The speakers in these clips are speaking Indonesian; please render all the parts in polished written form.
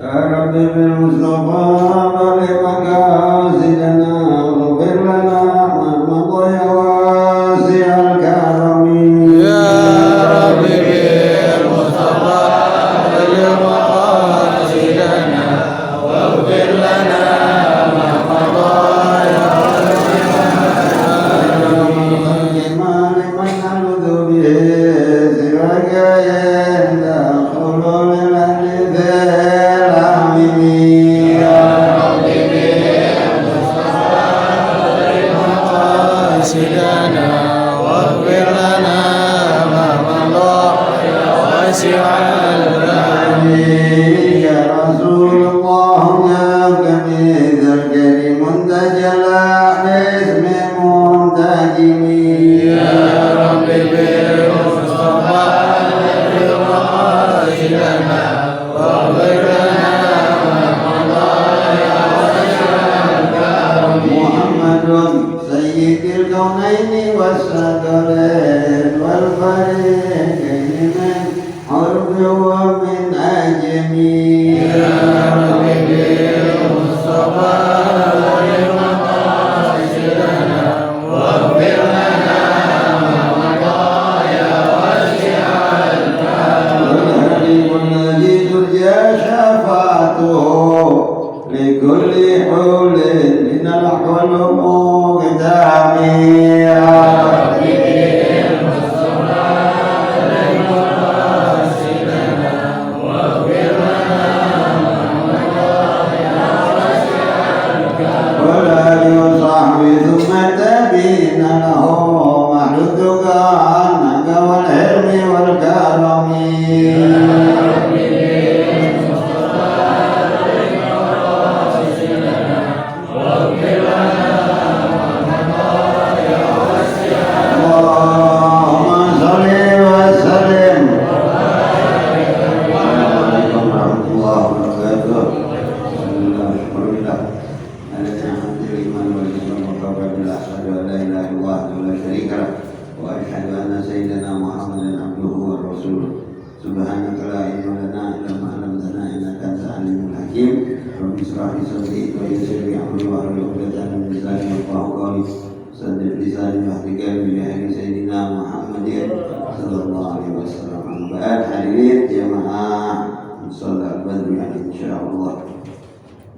يا رب بالمصطفى بلغ مقاصدنا واغفر لنا ما مضى واسع الكرم يا رب بالمصطفى بلغ مقاصدنا واغفر لنا ما مضى يا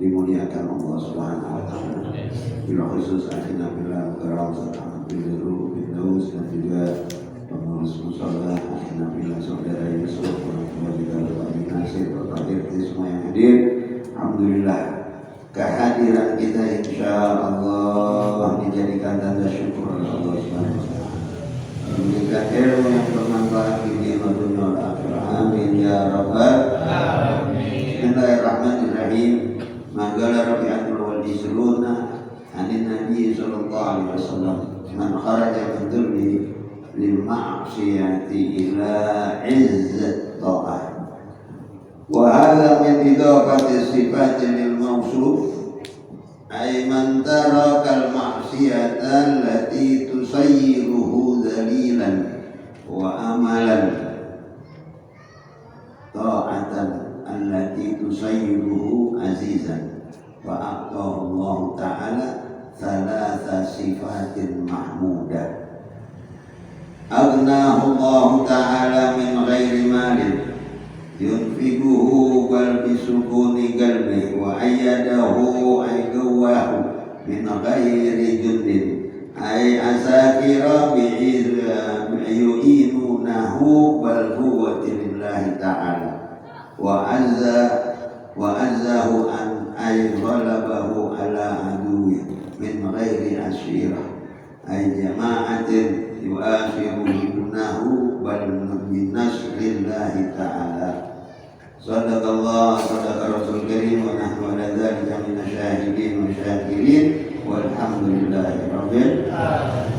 dimuliakan Allah Subhanahu wa taala. Bila khusus akhina billah karam sallallahu alaihi dan juga pengurus musala akhina billah saudara Yusuf dan juga Bapak Nasir Bapak Irti semua yang hadir. Alhamdulillah kehadiran kita insyaallah dijadikan tanda syukur Allah Subhanahu wa taala. Memberikan ilmu yang bermanfaat di dunia dan akhirat. Amin ya rabbal alamin. Bismillahirrahmanirrahim. Manggala Rabi'atul Wadi Suluna Anin Nabi Sallallahu Alaihi Wasallam Man kharaja min dhulli lil ma'asiyati ila izzat ta'ah. Wa hadha min idafati sifatin lil mawsuf ay man taraka al ma'siyata allati tusayyiruhu dhalilan wa amalan ta'atan allati tusayyiruhu azizan wa aqtahu Allah ta'ala thalatha sifatin mahmudah agnahu Allah ta'ala min ghairi malin yunfiguhu bal bisukuni qalbi wa ayyadahu ay gawahu min ghairi jundin ay asakira bi'iyu'inunahu bal huwa lillahi ta'ala wa azzahu an ay ghalabahu ala aduwi min ghairi ashira ay jama'atin yu'akhirunahu bal min nasrillahi ta'ala. Sadaqallah sadaqa rasul karim wa nahnu ala dhalika min asyahidin wa syakirin walhamdulillahi rabbil alamin.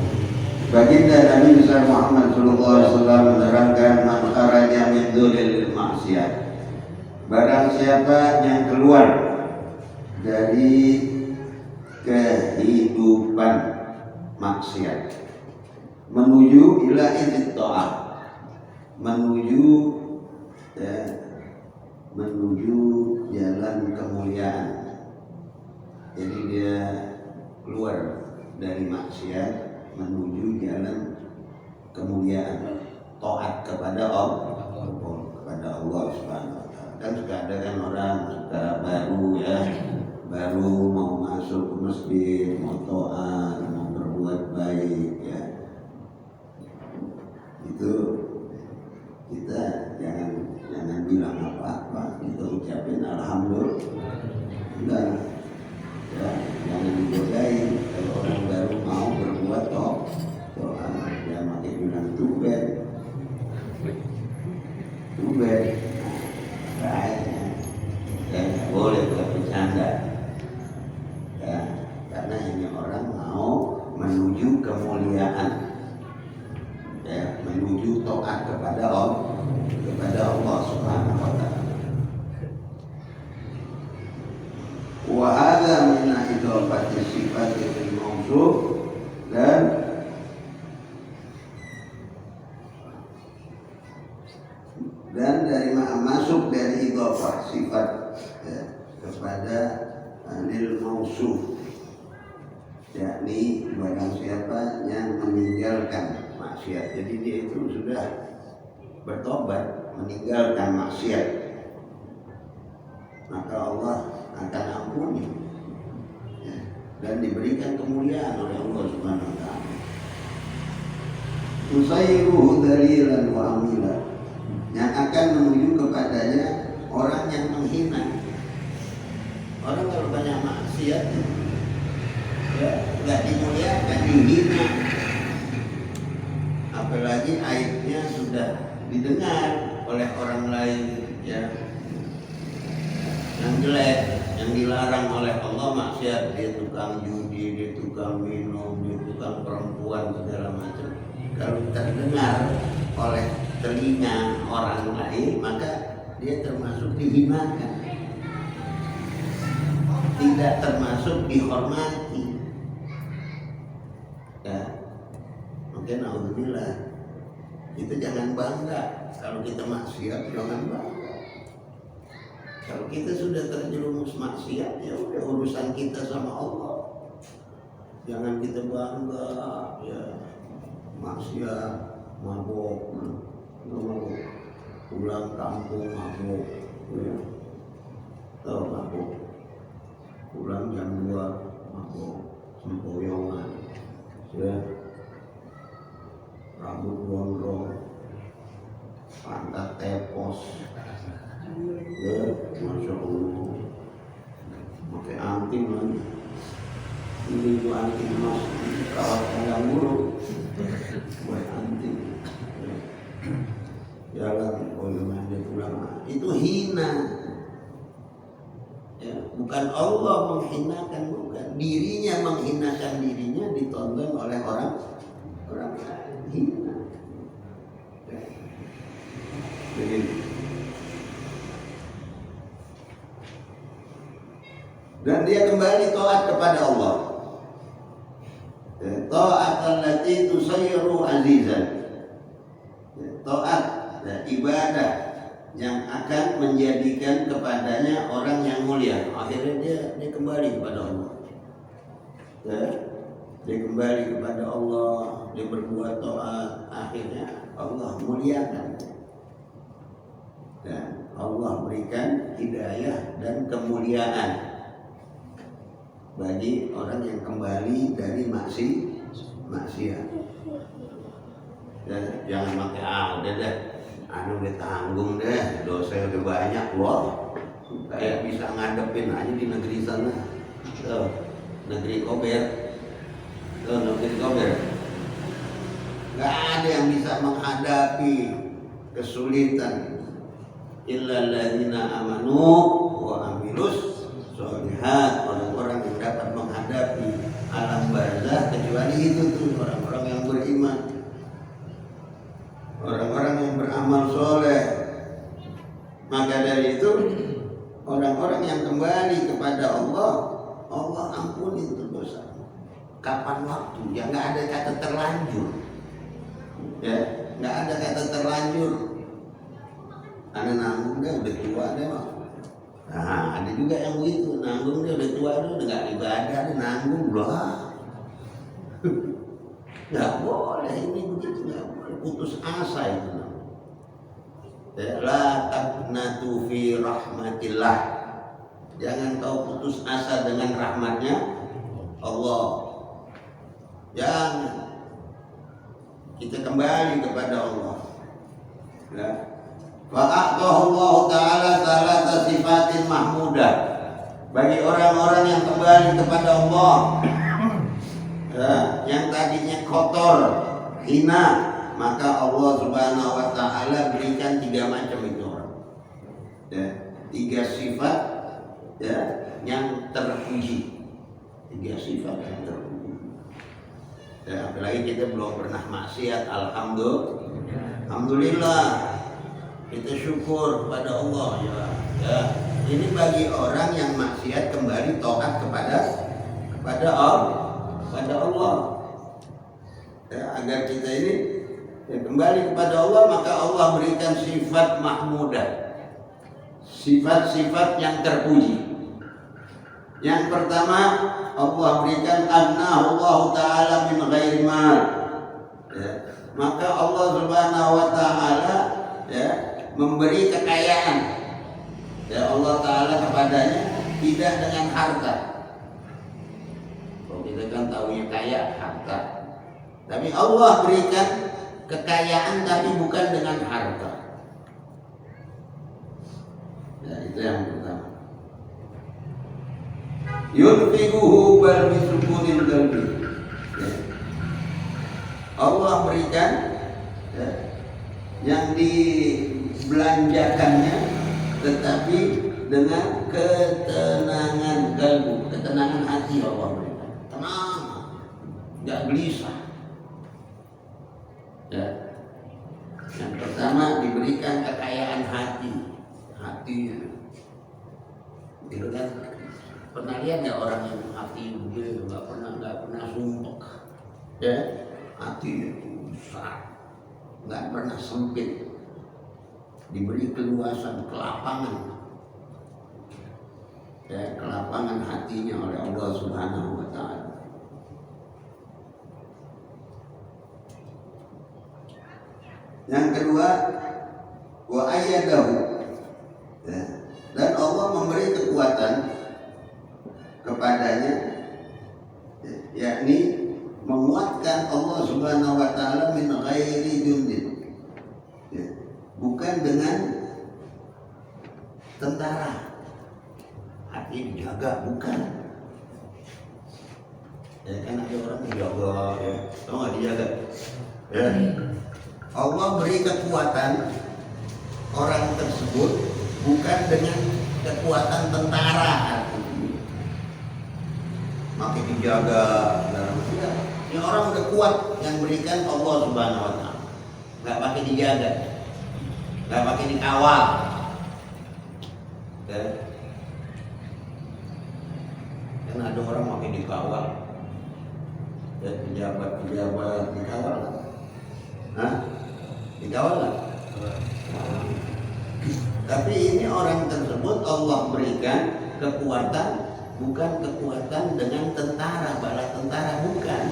Baginda Nabi besar Muhammad sallallahu alaihi wasallam menerangkan man kharaja min dhulil ma'siyah. Barang siapa yang keluar dari kehidupan maksiat menuju ila izzat ta'ah, menuju jalan jalan kemuliaan. Jadi dia keluar dari maksiat menuju jalan kemuliaan, taat kepada Allah Subhanahu wa taala. Kan suka ada kan orang suka baru mau masuk ke masjid, mau taat, mau berbuat baik ya. Itu kita jangan bilang apa-apa, kita ucapin alhamdulillah. Ya, jangan digodain kalau orang baru mau berbuat ya makin bilang tuben baik ya, boleh buat bercanda ya, karena ini orang mau menuju kemuliaan ya, menuju taat kepada Allah Subhanahu wa taala. Wa hadza min idhofati sifati fil mawsuf, dan dari masuk dari idhofah sifat ya, kepada lil mausuf, yakni barang siapa yang meninggalkan maksiat. Jadi dia itu sudah bertobat meninggalkan maksiat, maka Allah akan ampuni ya, dan diberikan kemuliaan oleh Allah Subhanahu wa taala. Tusayyiruhu dalilan wa amila, yang akan menuju kepadanya orang yang menghina. Orang kalau banyak maksiat ya nggak dimuliakan, dihina, apalagi aibnya sudah didengar oleh orang lain ya, yang jelek, yang dilarang oleh Allah maksiat, dia tukang judi, dia tukang minum, dia tukang perempuan, segala macam. Kalau terdengar oleh telinga orang lain, maka dia termasuk dihinakan, tidak termasuk dihormati ya. Mungkin alhamdulillah, kita jangan bangga kalau kita maksiat, jangan bangga. Kalau kita sudah terjerumus maksiat, ya udah urusan kita sama Allah. Jangan kita bangga ya, maksiat, mabuk, pulang kampung mabuk ya. Mabuk, pulang jam 2 mabuk, sempoyongan ya, rambut gondrong, pantat tepos ya, Masya Allah, pakai anting lagi. Ini itu anting emas, kawat kandang buruk, buat anting jalan, dia pulang, itu hina ya. Bukan Allah menghinakan, bukan, dirinya menghinakan dirinya, ditonton oleh orang lain, hina ya. Jadi dan dia kembali taat kepada Allah, taat allati tusayyiru azizan, taat ibadah yang akan menjadikan kepadanya orang yang mulia. Akhirnya dia kembali kepada Allah ya. Dia kembali kepada Allah, dia berbuat taat, akhirnya Allah muliakan dan Allah berikan hidayah dan kemuliaan bagi orang yang kembali dari maksiat. Ya, jangan pakai udah deh, udah tanggung deh, dosa udah banyak loh, kayak bisa ngadepin aja di negeri sana, tuh, negeri Kober, nggak ada yang bisa menghadapi kesulitan illal ladzina amanu wa amilus sholihat, orang-orang yang dapat menghadapi alam barzah kecuali itu tuh orang-orang yang beriman, orang-orang yang beramal soleh. Maka dari itu orang-orang yang kembali kepada Allah, Allah ampuni itu dosa. Kapan waktu? Ya nggak ada kata terlanjur. Ya, nggak ada kata terlanjur. Karena nanggung deh, udah tua deh mah. Nah, ada juga yang begitu, nanggung dia udah tua udah nggak ibadah, dia nanggung lah. Nggak boleh ini begitu, nggak boleh putus asa itu. La taqnatu fi rahmatillah. Jangan kau putus asa dengan rahmatnya Allah. Jangan. Kita kembali kepada Allah. Ya. Fa'aqahu Allah Ta'ala salasa sifatin mahmudah. Bagi orang-orang yang kembali kepada Allah, ya, yang tadinya kotor, hina, maka Allah Subhanahu wa Ta'ala berikan 3 macam itu orang. Ya, 3 sifat, ya, yang terpuji. 3 sifat yang terpuji. Ya, apalagi kita belum pernah maksiat, alhamdulillah. Kita syukur kepada Allah, ya. Ini bagi orang yang maksiat kembali taat kepada Allah. Ya, agar kita ini kembali kepada Allah, maka Allah berikan sifat mahmudah, sifat-sifat yang terpuji. Yang pertama, Allah berikan Allah Ta'ala min ghairi mal. Ya, maka Allah Subhanahu wa Ta'ala, ya, memberi kekayaan, ya, Allah Ta'ala kepadanya tidak dengan harta. Kalau kita kan tahunya kaya harta, tapi Allah berikan kekayaan tapi bukan dengan harta. Ya, itu yang pertama. Yunfiquhu bal bisukunil qalbi. Ya. Allah berikan, ya, yang dibelanjakannya tetapi dengan ketenangan kalbu, ketenangan hati Allah berikan. Tenang, enggak gelisah. Ya. Yang pertama diberikan kekayaan hatinya. Itu kan pernah lihat ya orang yang hati begitu, nggak pernah sumpek, ya, hatinya besar, nggak pernah sempit, diberi keluasan, kelapangan, ya, kelapangan hatinya oleh Allah Subhanahu wa Ta'ala. Yang kedua, wa ayyadahu, ya, dan Allah memberi kekuatan kepadanya, yakni menguatkan Allah Subhanahu wa Ta'ala min ghairi jundin, ya, bukan dengan tentara, hati dijaga, bukan. Ya kan ada orang dijaga, ya, tahu nggak dijaga, ya. Allah beri kekuatan orang tersebut bukan dengan kekuatan tentara, makin dijaga dalam tidak. Ini orang udah kuat yang berikan Allah Subhanahu wa Ta'ala, nggak pakai dijaga, nggak pakai dikawal. Kan ada orang makin dikawal, dan pejabat dikawal, dikawal lah. Tapi ini orang tersebut Allah berikan kekuatan, bukan kekuatan dengan tentara, bala tentara, bukan.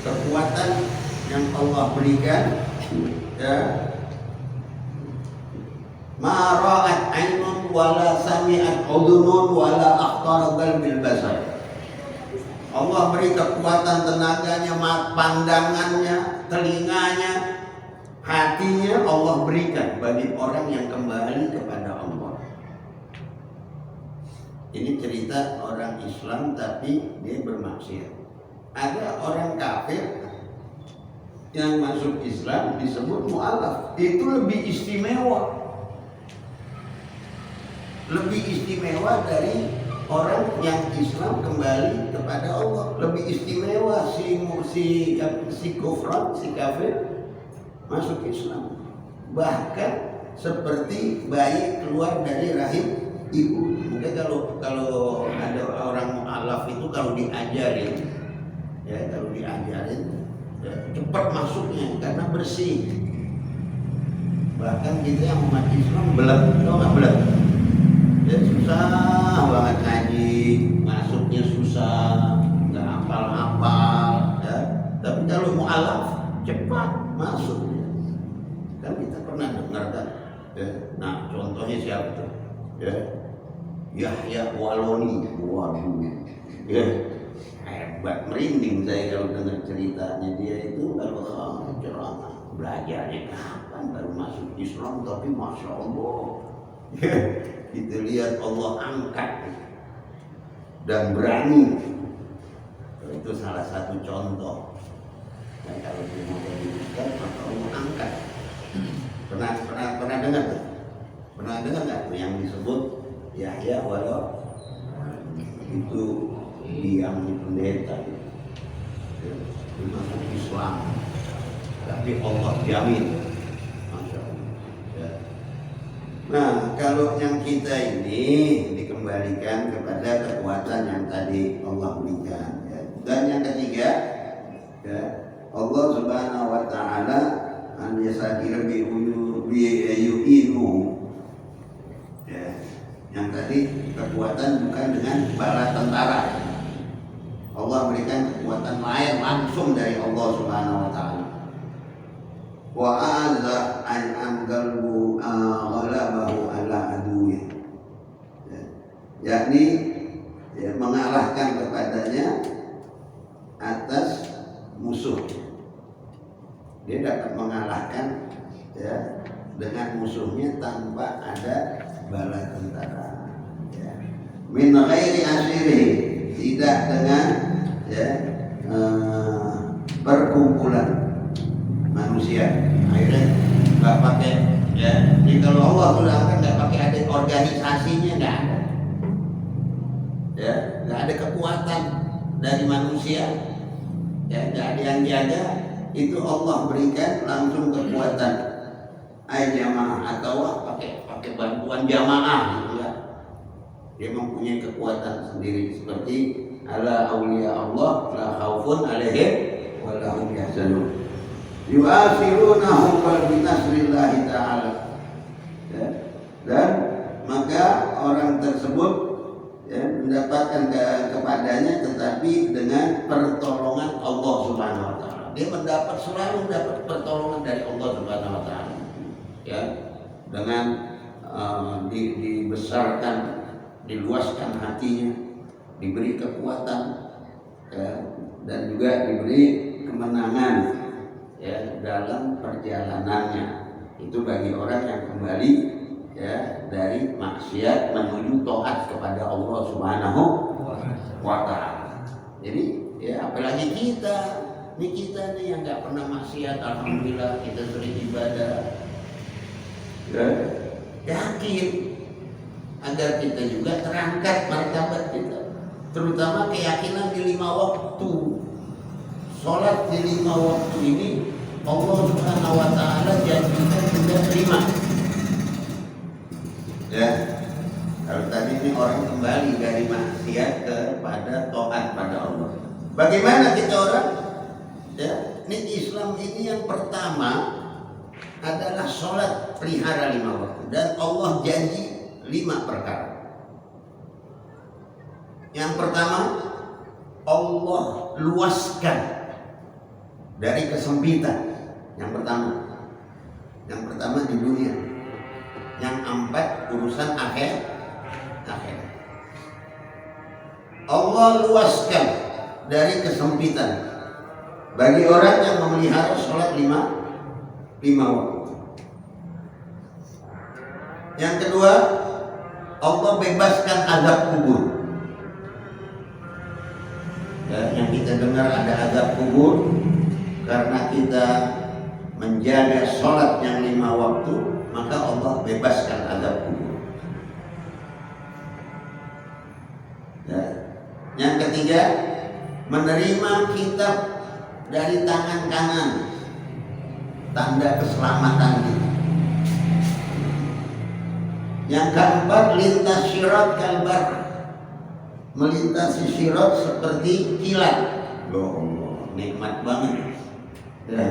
Kekuatan yang Allah berikan, ya, ma ra'at ainun wala sami'at udhunun wala akhtara qalbil basar. Allah beri kekuatan tenaganya, pandangannya, telinganya, hatinya Allah berikan bagi orang yang kembali kepada Allah. Ini cerita orang Islam tapi dia bermaksiat. Ada orang kafir yang masuk Islam disebut mu'alaf. Itu lebih istimewa. Lebih istimewa dari orang yang Islam kembali kepada Allah. Lebih istimewa si kufran, si kafir masuk Islam. Bahkan seperti bayi keluar dari rahim ibu. Mungkin kalau ada orang mu'alaf itu kalau diajarin, ya, ya, cepat masuknya karena bersih. Bahkan kita yang umat Islam belum, tau nggak belum? Ya, Ya, susah banget ngaji, masuknya susah, nggak hafal-hafal. Ya. Tapi kalau mu'alaf cepat masuk. Kan kita pernah dengar kan. Ya. Nah, contohnya siapa tuh? Ya. Yahya Waloni, waduh, ya hebat, merinding saya kalau dengar ceritanya. Dia itu kalau ceramah belajarnya kapan baru masuk Islam, tapi masya Allah, ya, kita lihat Allah angkat dan berani. Itu salah satu contoh. Dan kalau dia mau jadi ustaz, maka Allah angkat. Pernah dengar tuh? Pernah dengar nggak tuh yang disebut Yahya walau itu yang pendeta itu masuk Islam, tapi Allah jamin, masya Allah. Ya. Nah, kalau yang kita ini dikembalikan kepada kekuatan yang tadi Allah berikan. Ya. Dan yang ketiga, ya, Allah Subhanahu Wa Taala an yasakir yu'inu. Ya. Yang tadi kekuatan bukan dengan bala tentara. Allah berikan kekuatan lain langsung dari Allah Subhanahu Wa Taala. Wa azza an amgalbu ghalabahu ala aduwi. Yakni ya, mengalahkan kepadanya atas musuh. Dia dapat mengalahkan ya dengan musuhnya tanpa ada bala tentara. Ya. Min ghairi asiri, tidak dengan ya, perkumpulan manusia. Akhirnya nggak pakai ya. Jadi kalau Allah sudah kan nggak pakai ada organisasinya, nggak ada. Ya, nggak ada kekuatan dari manusia. Ya, nggak ada yang jaga. Itu Allah berikan langsung kekuatan. Jamaah atau pakai bantuan jamaah gitu ya. Dia mempunyai kekuatan sendiri seperti ala auliya Allah la khaufun alaihim wa la hum yahzanun. Yu'asirunahum bi nasrillahi ta'ala. Ya. Dan maka orang tersebut ya, mendapatkan kepadanya tetapi dengan pertolongan Allah Subhanahu Wa Taala. Dia selalu mendapat pertolongan dari Allah Subhanahu Wa Taala. Ya, dengan dibesarkan, diluaskan hatinya, diberi kekuatan, ya, dan juga diberi kemenangan ya dalam perjalanannya. Itu bagi orang yang kembali ya dari maksiat menuju taat kepada Allah Subhanahu Wa Taala. Jadi ya apalagi kita nih yang nggak pernah maksiat, alhamdulillah kita sering ibadah. Ya, yakin agar kita juga terangkat martabat kita, terutama keyakinan di 5 waktu. Sholat di 5 waktu ini Allah Subhanahu Wa Taala janjikan sudah terima. Ya, kalau tadi ini orang kembali dari maksiat kepada taat pada Allah. Bagaimana kita orang? Ya, ini Islam ini yang pertama adalah sholat pelihara 5 waktu, dan Allah janji 5 perkara. Yang pertama, Allah luaskan dari kesempitan. Yang pertama di dunia. Yang 4 urusan akhir. Allah luaskan dari kesempitan bagi orang yang memelihara sholat 5 waktu. Yang kedua, Allah bebaskan azab kubur. Ya, yang kita dengar ada azab kubur karena kita menjaga sholat yang 5 waktu, maka Allah bebaskan azab kubur. Ya. Yang ketiga, menerima kitab dari tangan kanan, tanda keselamatan kita. Yang keempat, lintas sirat kalbar, melintasi sirat seperti kilat. Loh, nikmat banget. Ya,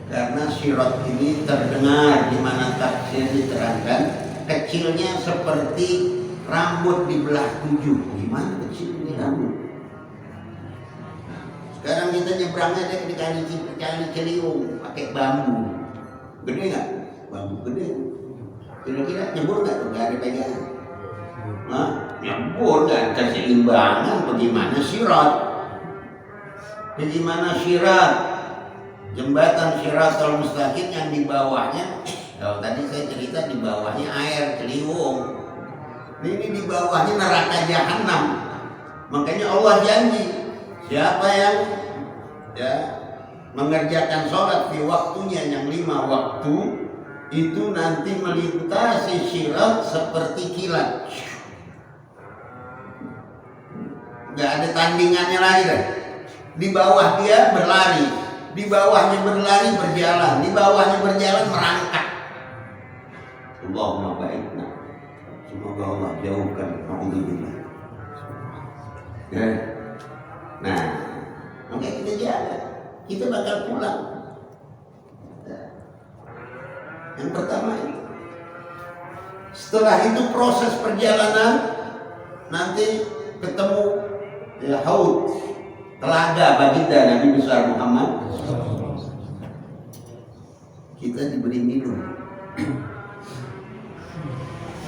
karena sirat ini terdengar di mana tafsir diterangkan kecilnya seperti rambut dibelah 7. Gimana kecil ini rambut? Sekarang kita nyebrangnya di kali Ciliwung pakai bambu. Gede nggak? Bambu gede. Kira-kira nyebur nggak tuh? Nggak ada pegangan. Nah, nyebur nggak keseimbangan. Bagaimana sirat? Bagaimana sirat? Jembatan Shiratal Mustaqim yang di bawahnya, kalau tadi saya cerita di bawahnya air Ciliwung. Ini di bawahnya neraka jahanam. Makanya Allah janji, siapa yang mengerjakan sholat di waktunya yang 5 waktu, itu nanti melintasi sirat seperti kilat. Gak ada tandingannya lagi dah. Di bawah dia berlari. Di bawahnya berlari berjalan, di bawahnya berjalan merangkak. Allahumma baikna. Semoga Allah jauhkan alhamdulillah. Ya. Nah, makanya kita jaga. Kita bakal pulang. Yang pertama itu. Setelah itu proses perjalanan nanti ketemu haud, telaga baginda Nabi besar Muhammad. Kita diberi minum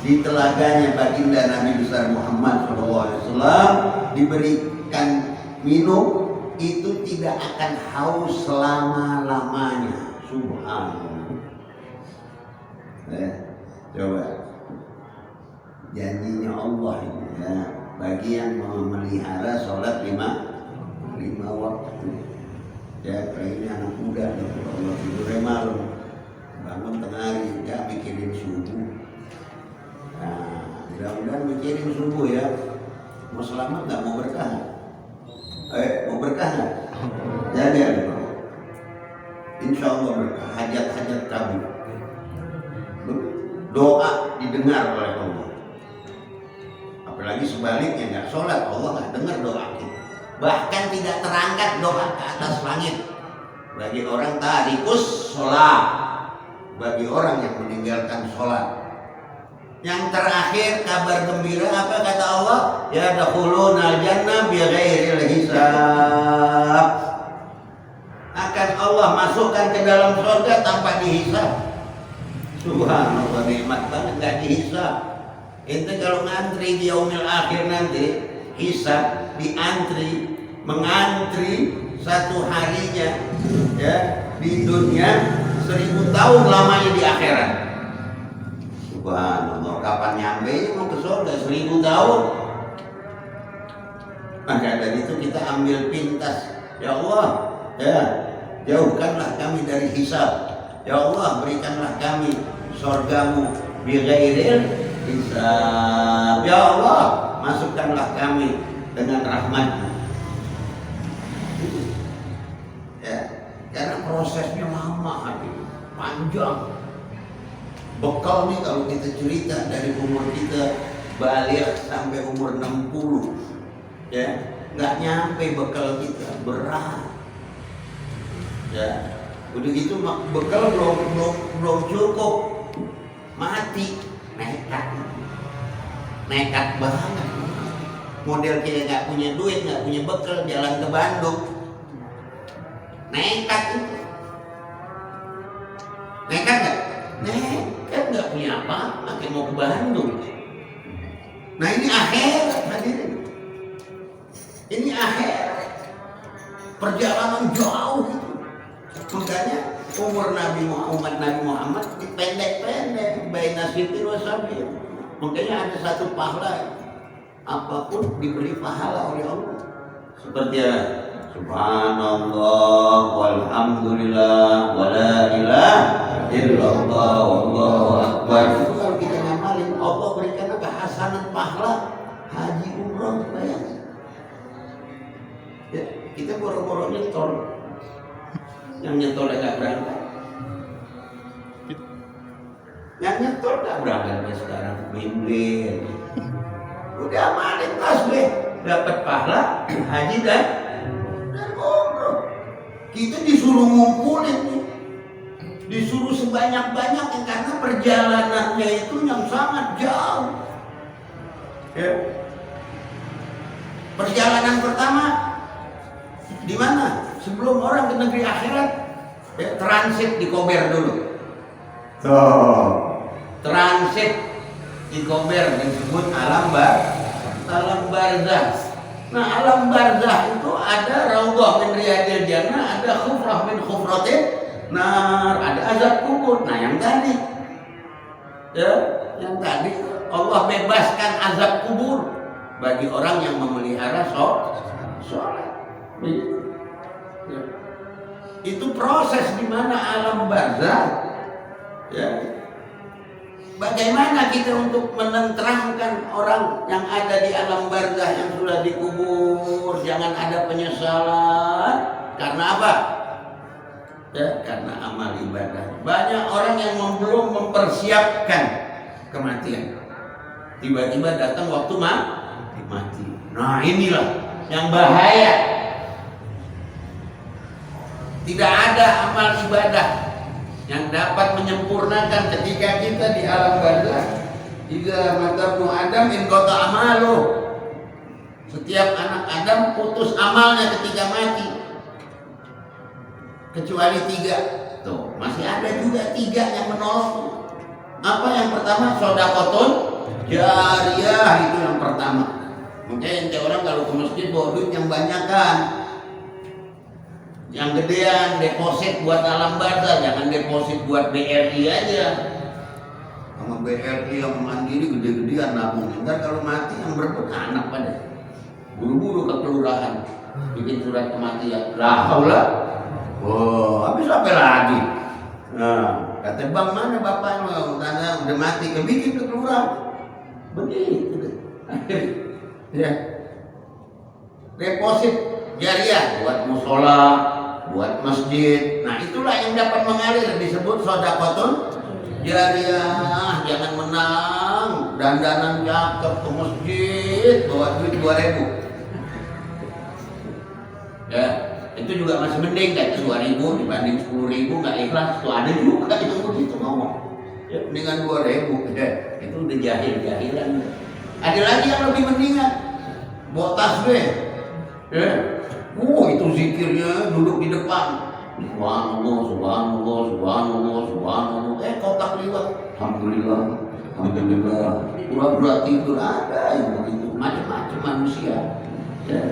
di telaganya baginda Nabi besar Muhammad SAW, diberikan minum itu tidak akan haus selama-lamanya. Subhanallah. Coba janjinya Allah ini ya, bagi yang memelihara sholat 5 waktu. Ya, ini anak muda, Allah tidurnya malam, bangun tengah hari, nggak mikirin subuh. Nah, mudah-mudahan mikirin subuh ya. Mau selamat nggak, mau berkah? Mau berkah nggak? Jadi insya Allah berkah, hajat-hajat kamu. Doa didengar oleh Allah. Apalagi sebaliknya nggak sholat, Allah nggak dengar doa kita. Bahkan tidak terangkat doa ke atas langit bagi orang tarikus sholat, bagi orang yang meninggalkan sholat. Yang terakhir kabar gembira apa kata Allah? Ya dakhulunal jannah bighairil hisab. Akan Allah masukkan ke dalam surga tanpa dihisab. Subhanallah, nikmat banget, nggak dihisab. Ente kalau ngantri di yaumil akhir nanti hisab, diantri, mengantri satu harinya ya di dunia 1000 tahun lamanya di akhirat. Subhanallah, kapan nyampe mau ke surga 1000 tahun. Maka dari itu kita ambil pintas. Ya Allah, ya jauhkanlah kami dari hisab. Ya Allah, berikanlah kami surgamu bighairil hisab. Ya Allah, masukkanlah kami dengan rahmat-Mu. Ya, karena prosesnya lama, panjang. Bekal nih kalau kita cerita dari umur kita balik sampai umur 60, ya nggak nyampe bekal kita, berat. Ya, udah gitu bekal belum cukup, mati, nekat banget. Model kita nggak punya duit, nggak punya bekal, jalan ke Bandung, nekat itu. Nekat nggak? Nekat, nggak punya apa, pakai mau ke Bandung. Nah ini akhirat hadirin. Ini akhirat. Perjalanan jauh itu. Makanya umur Nabi Muhammad dipendek-pendek, baina sitin wa sabil. Makanya ada satu pahala, apapun diberi pahala oleh Allah. Seperti subhanallah walhamdulillah wala ilaha illallah wallahu akbar. Itu kalau kita ngamalin, Allah berikan hasanat pahala haji umroh, bayang. Ya, kita boro-boro nyetol, yang nyetol gak berangkat, yang nyetol gak berangkat sekarang bimbing. Udah amalin tasbih, dapat pahala haji dan umroh. Kita disuruh ngumpulin nih, disuruh sebanyak-banyaknya karena perjalanannya itu yang sangat jauh. Ya. Perjalanan pertama di mana? Sebelum orang ke negeri akhirat, ya, transit di Kober dulu. Transit di Kober disebut alam barzah. Nah, alam barzah itu ada raudhah min riyadil jannah, ada khufrah min khufratin nar, ada azab kubur. Nah, yang tadi Allah bebaskan azab kubur bagi orang yang memelihara sholat. Ya. Itu proses di mana alam barzah. Ya. Bagaimana kita untuk menenteramkan orang yang ada di alam barzah yang sudah dikubur, jangan ada penyesalan. Karena apa? Ya, karena amal ibadah. Banyak orang yang belum mempersiapkan kematian. Tiba-tiba datang waktu mati. Nah, inilah yang bahaya. Tidak ada amal ibadah yang dapat menyempurnakan ketika kita di alam barzah. Jika matabnu Adam in qata amalu. Setiap anak Adam putus amalnya ketika mati. Kecuali 3. Tuh, masih ada juga 3 yang menolong. Apa yang pertama? Shadaqatun jariyah, itu yang pertama. Makanya ente orang kalau ke masjid bawa duit yang banyak kan. Yang gedean deposit buat alam barzah, jangan deposit buat BRI aja. Sama BRI yang mandiri gede-gedean nabung. Ntar kalau mati yang berebut anak pada. Buru-buru ke kelurahan bikin surat kematian. La haula. Oh, habis apa lagi? Nah, kata bang mana bapaknya? Karena udah mati, bikin ke kelurahan. Begitu. Ya. Deposit jariah buat musola, buat masjid. Nah, itulah yang dapat mengalir, disebut shadaqatun jariah. Jangan menang dandanan cakep ke masjid bawa duit 2.000. Ya, itu juga masih mending kan, 2.000 dibanding 10.000 nggak ikhlas. Tuh ada juga yang begitu ngomong. Ya, mendingan 2.000. Ya, itu udah jahilan. Ada lagi yang lebih mendingan, bawa tasbih. Ya, itu zikirnya duduk di depan. Subhanallah, subhanallah, subhanallah, subhanallah. Kotak liwat. Alhamdulillah, alhamdulillah. Pura-pura tidur, ada yang begitu. Macam-macam manusia. Ya.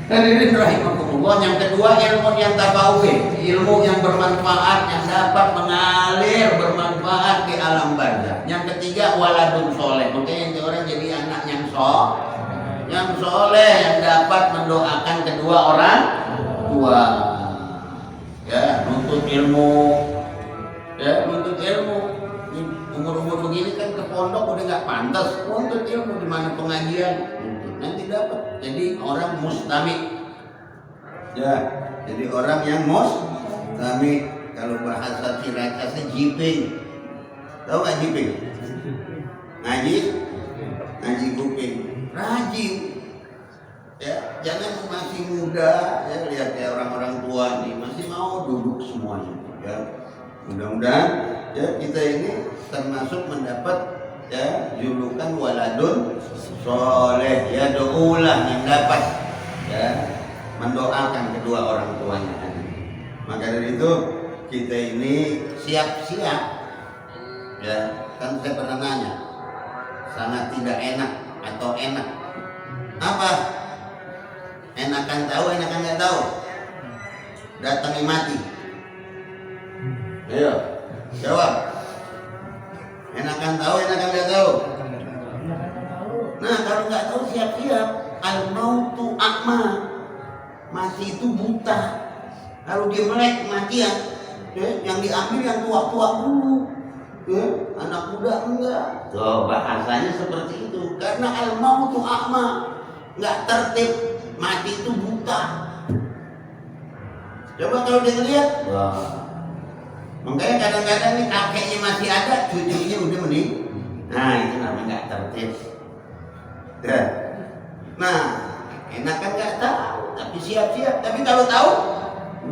Hadirin rahimakumullah. Yang kedua, ilmu yang tabawih, ilmu yang bermanfaat, yang dapat mengalir bermanfaat di alam barzah. Yang ketiga, waladun soleh. Makanya yang orang jadi anak yang soleh, yang dapat mendoakan kedua orang tua. Ya, nuntut ilmu. Ya, nuntut ilmu. Umur-umur begini kan ke pondok udah nggak pantas. Nuntut ilmu di mana pengajian. Nanti dapat jadi orang mustami. Ya, jadi orang yang mustami. Kalau bahasa Ciracasnya jiping. Tahu nggak jiping? Ngaji kuping. Rajin. Ya, jangan masih muda ya, lihat ya orang-orang tua nih masih mau duduk semuanya. Ya, mudah-mudahan ya kita ini termasuk mendapat ya julukan waladun soleh, ya doulah yang dapat ya mendoakan kedua orang tuanya. Maka dari itu kita ini siap-siap ya, kan saya pernah nanya sangat tidak enak atau enak apa? Enakan tahu, enakan nggak tahu? Datangi mati. Ayo jawab. Enakan tahu, enakan nggak tahu? Nah, kalau nggak tahu siap-siap. Al-mautu a'ma. Mati itu buta. Kalau dia melek kematian, yang diambil yang tua-tua dulu. Anak muda enggak. Tuh, bahasanya seperti itu. Karena al-mautu a'ma, nggak tertib. Mati itu buta. Coba kalau dia lihat, wah. Makanya kadang-kadang nih kakeknya masih ada, cucunya udah meninggal. Nah, itu namanya nggak tertib. Ya. Nah, enakan nggak tahu, tapi siap-siap. Tapi kalau tahu,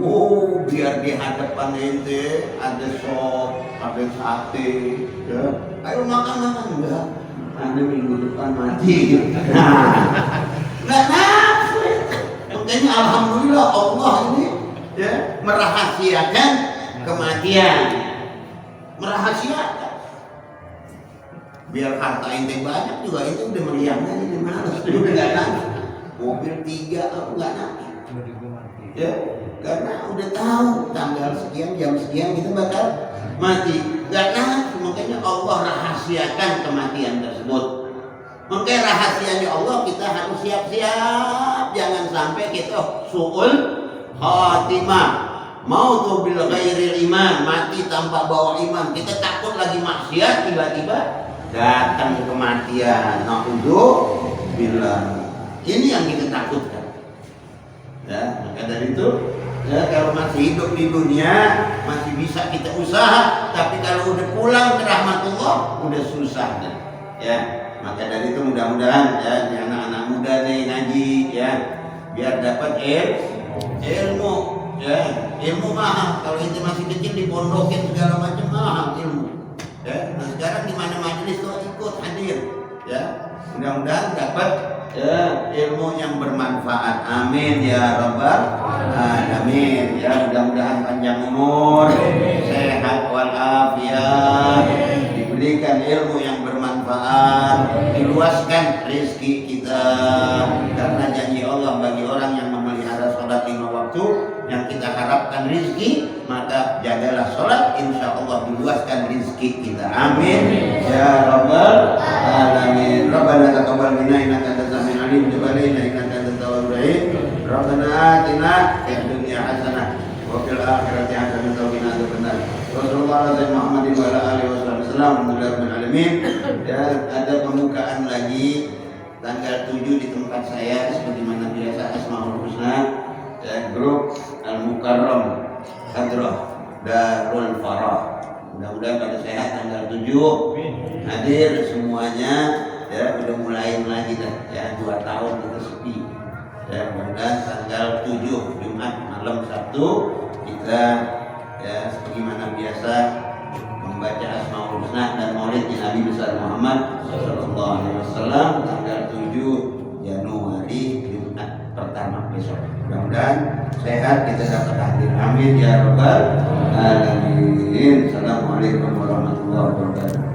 wow, biar di hadapan ente ada sop, ada sate, ya. Ayo makan enggak. Anda minggu depan mati. Nah, nggak nafsu. Makanya alhamdulillah Allah ini ya merahasiakan kematian, merahasiakan. Biar harta ente banyak juga itu udah meriangnya ini malas, udah nggak nafsu. Mobil 3 aku nggak nafsu. Ya, karena udah tahu tanggal sekian jam sekian kita bakal mati. Nggak nafsu, makanya Allah rahasiakan kematian tersebut. Makanya rahasianya Allah kita harus siap-siap, jangan sampai kita su'ul khatimah, mautu bil ghairil iman, mati tanpa bawa iman. Kita takut lagi maksiat, tiba-tiba datang kematian. Na'udzubillah. Ini yang kita takutkan. Ya, maka dari itu ya, kalau masih hidup di dunia masih bisa kita usaha, tapi kalau udah pulang ke rahmatullah udah susah kan? Ya, maka dari itu mudah-mudahan ya anak-anak muda nih ngaji ya, biar dapat ilmu ya, ilmu mahal. Kalau itu masih kecil dipondokin segala macam mahal ilmu ya. Nah sekarang di mana majelis tuh ikut hadir ya, mudah-mudahan dapat ya, ilmu yang bermanfaat. Amin ya rabbal alamin. Ya, mudah-mudahan panjang umur, sehat walafiat, diberikan ilmu yang bermanfaat, diluaskan rezeki kita. Karena janji Allah bagi orang yang memelihara sholat 5 waktu yang kita harapkan rezeki, maka jagalah sholat, insya Allah diluaskan rezeki kita. Amin ya rabbal alamin. Rabbana taqabbal minna innaka antas samiul alim, wa tub alaina innaka antat tawwabur rahim. Rabbana atina fid dunya hasanah wa fil akhirati hasanah wa qina adzabannar. Rasulullah Muhammadin wa ala alihi wasallam. Alhamdulillahirabbil alamin. Dan ada pembukaan lagi tanggal 7 di tempat saya sebagaimana biasa Asmaul Husna dan grup Al-Mukarram Hadrah Darul Farah. Mudah-mudahan pada sehat tanggal 7 hadir semuanya ya, udah mulai lagi dah ya, 2 tahun kita sepi ya. Mudah-mudahan tanggal 7 Jumat malam Sabtu kita ya sebagaimana biasa membaca Asmaul Husna dan Maulid Nabi besar Muhammad sallallahu alaihi wasallam tanggal 7 Januari Jumat pertama besok. Mudah-mudahan sehat kita dapat hadir. Amin ya rabbal alamin. Assalamualaikum warahmatullahi wabarakatuh.